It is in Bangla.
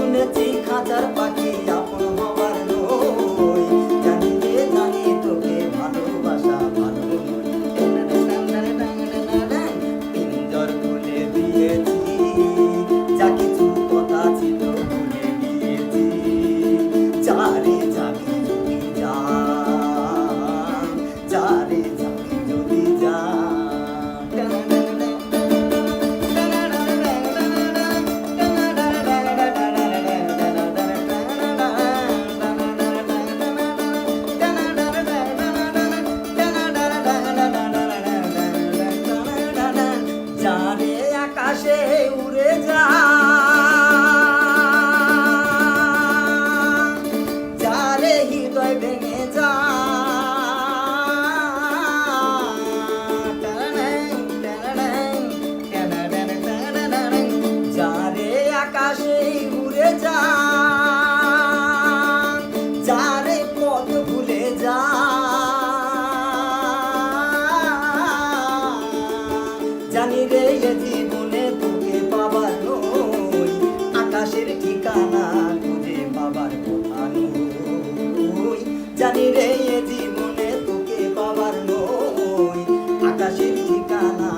শুনেছি খাঁচার পাখি আপন হবার নই, জানি রে জানি তোকে ভালোবাসা ভালো নয়। পিঞ্জর খুলে দিয়েছি, যা কিছু কথা ছিল ভুলে গিয়েছি। যারে যাবি যদি যা, যারে যাবি যদি যা। যারে আকাশে উড়ে যা, যারে হৃদয় ভেঙে যা, যারে আকাশে উড়ে যা, যারে পথ ভুলে যা। জানি রে এ জীবনে তোকে পাবার নই, আকাশের ঠিকানা খুঁজে পাবার কথা নই। জানি রে এ জীবনে তোকে পাবার নই, আকাশের ঠিকানা